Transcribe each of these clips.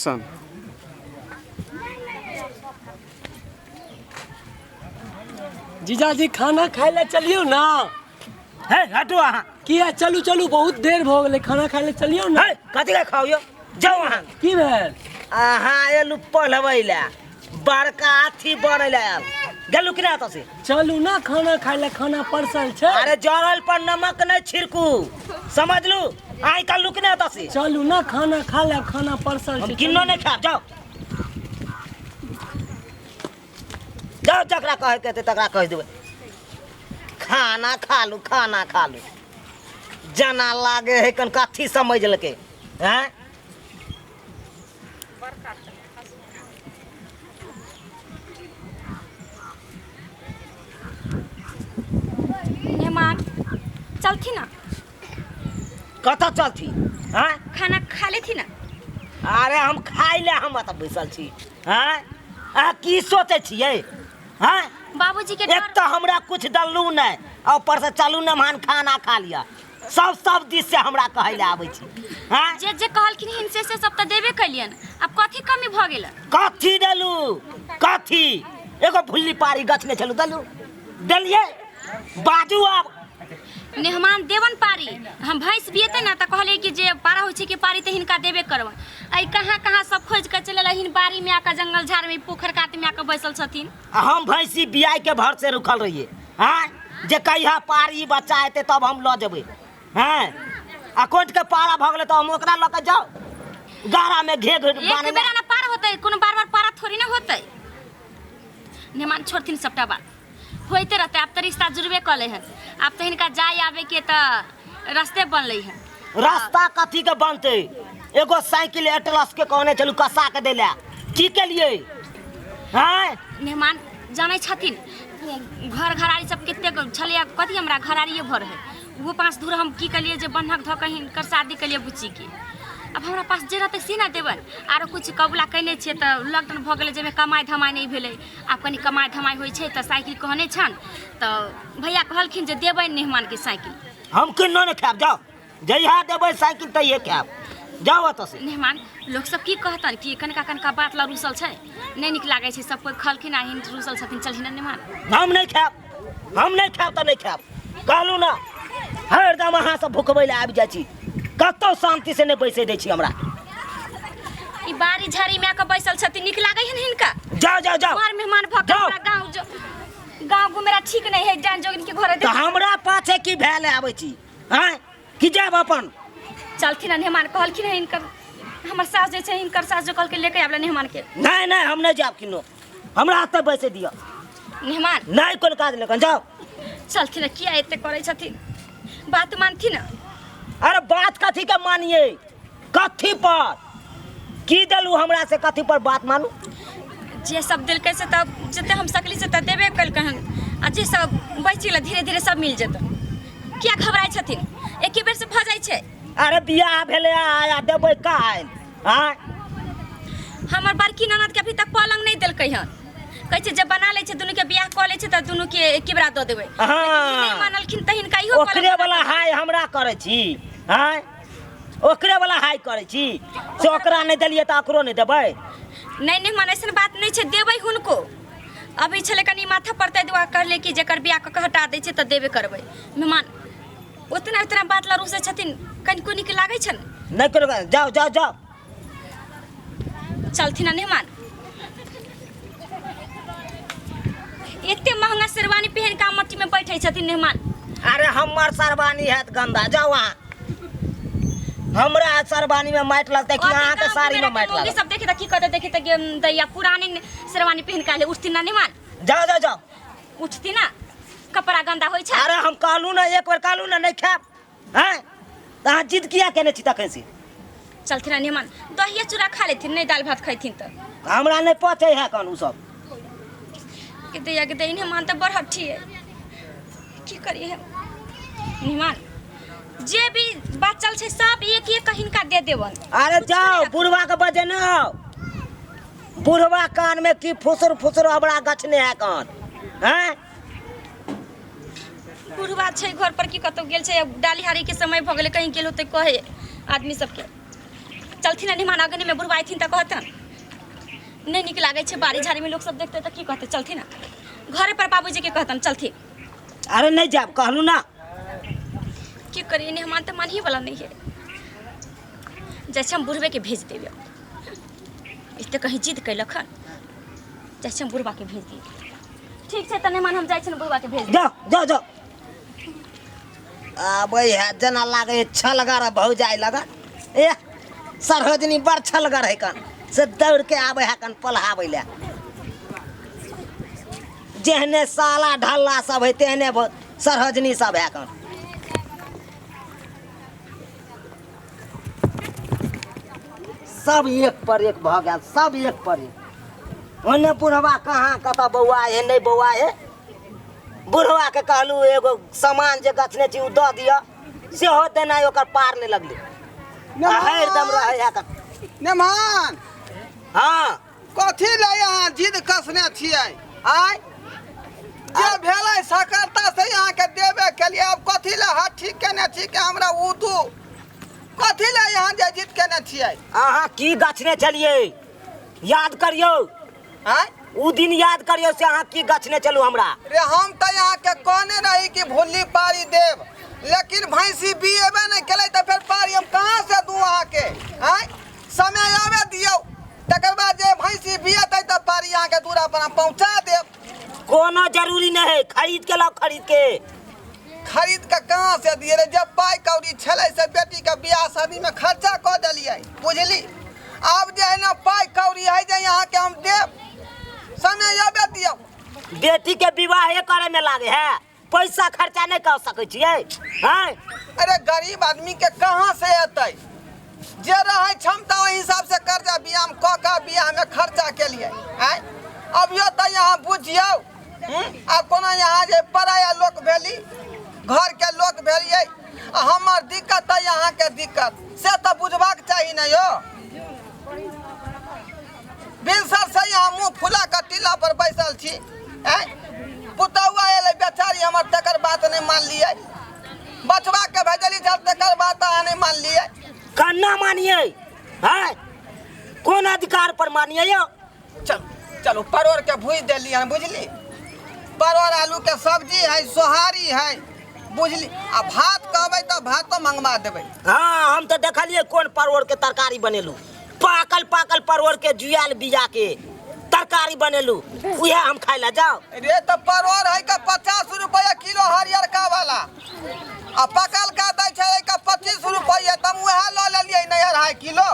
सन जीजा जी खाना खाए ले चलियो ना। है हटो अहाँ किया चलू चलू बहुत देर हो गए खाना खाए ले चलियो ना। है कथी का खाओ जाओ अहाँ की भेल अहाँ एलु पढ़बै ला बड़का अथी बनै ला गेलु कि ना त से चलू ना खाना खाए ले खाना परसल छे। अरे जरल पर नमक नहीं छिड़कू समझलू आई कलु कि ना त से चलू ना खाना खा ले खाना परसल हम छे। किन्नो नहीं खा जाओ जाओ जकरा कहे के तकरा कह देबै खाना खा लू जना लागे है कन कथी समझ लके हैं मेहमान चलती ना कत चलती हैं खाना खा लेती ना। अरे हम खाई ले हम त बैसल छी हैं आ की सोचे छियै हैं बाबूजी के एक तो हमरा कुछ दल्लू नहीं और ऊपर से चलू न मान खाना खा लिया सब दिस से हमरा कहे ले आबै छी हैं जे कहलखिन हिनसे से सब त देबे कलियन। अब कथी कमी भ गेल? कथी देलू कथी एगो भुल्ली पारी गछ ने छलू दलू देलिए बाजू अब मेहमान देवन पारी हम भैंस बियते ना त कहले कि जे पारा होय छै कि पारी त हिनका देबे करब। आई कहां सब खोज के चले हिन बारी में आका जंगल झाड़ में पोखर काट में आका बैसल छथिन। हम भैंसी बियाई के भर से रुकल रहिए हैं जे कहिया पारी बच्चा हेते तब हम ल जेबै हैं अकोट के पारा भ गेले त हम ओकरा ल के जाओ गारा में घेर एक बेरा ना पार होतै कोनो बार-बार पारा थोड़ी ना होतै। मेहमान छोड़थिन सबटा बात होते रहते। अब तो रिश्ता जुड़बे कले हैं अब तो इनका जाए आवे के तो रास्ते बनले हैं। रास्ता कथी के बनते एगो साइकिल एटलस के कहने चलू कसा के देला की के लिए हैं मेहमान जाने छथिन घर घरारी सब कितने छलिया कथी हमरा घरारिए भर है वो 5 धूर हम की कलिए जे बन्हक ध कहीं कर शादी कलिए बुच्ची के। अब हमरा पास जे रहते से ना देबन आरो कुछ कबूला कइने छे त लॉकडाउन भ गेले जेमे कमाई धमाई नहीं भेले। आब कनी कमाई धमाई होई छे त साइकिल कहने छन त भैया कहलखिन जे देबै मेहमान के साइकिल। हम किन्नो ने खाब जाओ जइहा देबै साइकिल त ये खाब जाओ त से। मेहमान लोग सब की कहतन कि कनका बात ला रुसल छे नहीं निक लागे छे सब कोई खलखिन आ हिन रुसल छथिन चलहिन ना मेहमान। हम नहीं खाब त नहीं खाब कहलू ना हरदम अहाँ सब भुखबै ले आबि जाइ छी कतो शांति से नहीं बैसे दै छी हमरा। ई बारी झाड़ी में आके बैसल छथिन निक लागे है हिनका। जाओ हमार मेहमान भक हमरा गांव घुमेरा ठीक नहीं है जान जोगिन के घरे त हमरा पाछे की भेले आबै छी हैं कि जाब अपन चलथिन मेहमान कहलखिन है इनकर हमर सास जे छै इनकर सास जो कल के लेके आबला मेहमान के। नहीं हम नहीं जाब किनो हमरा हाथे बैसे दियो मेहमान नहीं कोन काज लेकन जाओ चलथिन किया एते करे छथिन बात मानथिन। अरे बात कथी के मानिए कथी पर की देलू हमरा से कथी पर बात मानू जे सब दिल कैसे तब जते हम सकली से त देबे कल कहन आ जे सब बचिल धीरे धीरे सब मिल जेत क्या घबराय छथिन एक ही बेर से भ जाय छै। अरे बियाह भेले आया देबै काल हां हमर बड़की ननद के अभी तक पलंग नहीं देलकै हन कहै छै जब बना ले छै दुनु के बियाह क ले छै त दुनु के एक बेरा द देबै। नहीं मानलखिन त हिनका इहो ओकरे वाला हाय हमरा करे छी हां ओकरे वाला हाय करे छी से ओकरा नहीं देलिए त अकरो नहीं देबै। नहीं मन ऐसन बात नहीं छै देबै हुनको अभी छले कनी माथा पड़ते दुआ करले कि जेकर बियाह क हटा दै छै त देबे करबै। मेहमान उतना बात ला रुसे छथिन कनी कोनी के लागै छन नहीं करो जाओ चलथिन ना मेहमान एते महंगा शेरवानी पहन के मट्टी में बैठे छथिन मेहमान। अरे हमर सरबानी है गंदा जाओ वहां हमरा सरबानी में माइट लगते कि अहाँ के साड़ी में माइट लगते सब देखे त की कहते देखे त दैया पुरानी शेरवानी पहन के आले उठती ना मेहमान जाओ उठती ना कपड़ा गंदा होय छै। अरे हम कहलू ना एक बार कहलू ना नहीं खाब हैं त जिद किया केने छी तखन से चलथिन ना मेहमान दहिया चूड़ा खा लेथिन नहीं दाल भात खैथिन त हमरा नहीं पचे है कन उ सब के दैया के दैन मेहमान त बड़ हठी है की करिए मेहमान जे भी बात चल छै सब एक हिनका दे देवन। अरे जाओ बुढ़वा के बजे न बुढ़वा कान में की फुसुर हमरा गछने है कान हैं बुढ़वा छै घर पर की कतौ गेल छै डाली हारी के समय भ गेले कहीं गेल होते कहे आदमी सबके चलथिन ना मेहमान अगने में बुढ़वा आइथिन त कहतन नहीं निक लागे छे बाड़ी झाड़ी में लोग सब देखते त की कहते चलथिन ना घरे पर बाबूजी के कहतन चलथिन। अरे नहीं जाब कहलू ना की करिए मेहमान तो मान ही वाला नहीं है जैसे हम बुढ़वे के भेज देवे इतने कहीं जिद कैलक हन जैसे हम बुढ़वा के भेज दिए ठीक है तो मेहमान हम जाए बुढ़वा के भेज जाओ जाओ जाओ अब है जना लागे छलगा रहा बहु जाए लगा ए सरहजनी बड़ छलगा रहे कन से दौड़ के आवे है कन पलहावे ले जेहने साला ढल्ला सब है तेहने सरहजनी सब है कन सब एक पर एक भ गया सब एक पर एक ओने बुढ़वा कहाँ कत बौआ है नहीं बौआ है बुढ़वा के कहलू एगो सामान जे गछने छी उ द दिया से होते नहीं ओकर पार नहीं लगली एकदम रहे है का नेमान हां कथी ले यहाँ जिद कसने छियै आय जे भेलै सकरता से यहाँ के देबे के लिए अब कथी ले हाथ ठीक केने छी के हमरा उदू कथी ले यहाँ जे जिद केने छियै अहाँ की गछने छलिए याद करियो आय उ दिन याद करियो से अहाँ की गछने चलू हमरा रे हम त यहाँ के कहने रही कि भुल्ली पारी देव लेकिन भैंसी बिएबे नहीं केले त फिर पारी हम कहाँ से दूं अहाँ के आय समय आवे दियो तकर बाद जे भैंसी बिएतै त पारी यहाँ के दूरा पर पहुंचा देब कोनो जरूरी नहीं है खरीद के लाओ खरीद के कहाँ से दिए रे जब पाई कौड़ी छले से बेटी के बियाह शादी में खर्चा क देलिए बुझली अब जे है ना पाई कौड़ी है जे यहाँ के हम देब समय आवे दियो बेटी के विवाह करे में लागे है पैसा खर्चा नहीं कर सके छिए हैं अरे गरीब आदमी के कहाँ से अतै जे रहे क्षमता वही हिसाब से कर्जा बियाह में क बियाह में खर्चा के लिए हैं अब यो त यहाँ बुझियो आ कोना यहाँ जे पराया लोग भेली घर के लोग भेलिए हमर दिक्कत है यहाँ के दिक्कत से तो बुझबाक चाहिए ना यो बिनसर से यहाँ मुँह फुला के टीला पर बैसल छी हैं पुतौआ एले बेचारी हमर तकर बात नहीं मान लिए बचवा के भेजली जब तकर बात अहाँ नहीं मान लिए कन्ना मानिए हैं कौन अधिकार पर मानिए यो चल चलो परोर के भूज देली हन बुझली परोर आलू के सब्जी है सोहारी है बुझली आ भात कहबै तो भातो मंगवा देबै हाँ हम तो देखलिए कौन परवल के तरकारी बनेलू पाकल पाकल परवल के जुआल बिया के तरकारी बनेलू उहे हम खाए ला जाओ रे तो परोर है का 50 रुपया किलो हरियर का वाला आ पकल का दै छै का 25 रुपया तम उहे ल लेलिए नहीं 2.5 किलो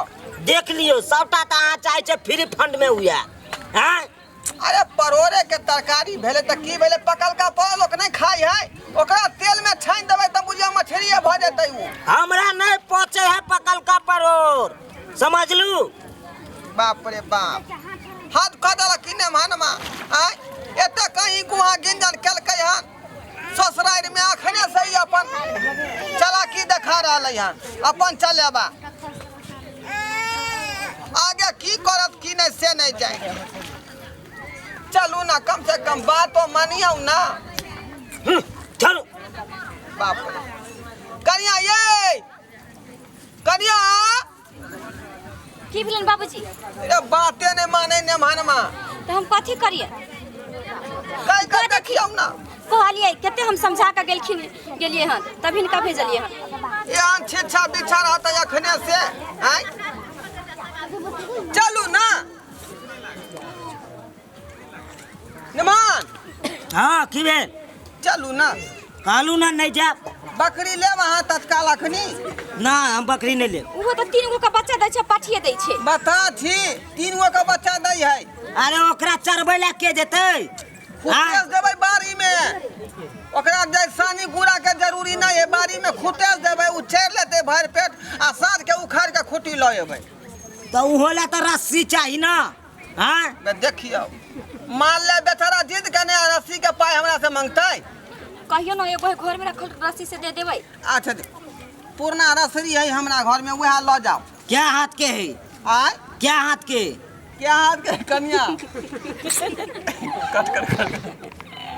देख लियो सबटा त अहाँ चाहे छे फ्री फंड में हुआ हैं अरे परोरे के तरकारी भेले त की भेले पकल का पर लोग नहीं खाई है ओकरा तेल में छान देबै त बुझिया मछलिए भ जेतै उ हमरा नहीं पचे है पकल का परोर समझ लू बाप रे बाप हाथ कदल किने मानमा आय एते कहीं गुहा गिंजन केलकै हन ससुराल में अखने से ही अपन चलाकी देखा रहलै हन अपन चलेबा आगे की करत की नहीं से नहीं जाए चलू ना कम से कम बात तो मानियो ना चलो बाप रे कनिया ये कनिया की भेलन बाबूजी ए बाते नहीं माने ने मानमा तो हम कथी करिए कई कर देखियो ना कहलिए कते हम समझा के गेलिए हन तभी इनका भेजलिए हन ये आन छिछा बिछा रहता अखने से हैं चलू ना निमान हाँ की भेल चलू ना कहलू ना नहीं जा बकरी ले वहाँ तत्काल अखनी ना हम बकरी नहीं ले वो तो 3 गो का बच्चा दै छै पाठिए दै छै बता थी 3 गो का बच्चा दै है अरे ओकरा चरबै ला के देतै खुटेस देबै बारी में ओकरा जे सानी गुड़ा के जरूरी नहीं है बारी में खुटेस देबै उ चैर लेते भर पेट आ साँझ के उखाड़ के खुटी ल एबै तो उ होला तो रस्सी चाहिए ना हाँ बे देखियो मान ले बेचारा जिद के ने रस्सी के पाई हमरा से मांगतै कहियो ना एगो घर में रखल रस्सी से दे देबै अच्छा पुरना रसरी है हमरा घर में वह ल जाओ क्या हाथ के है आय क्या हाथ के क्या हाथ के कन्या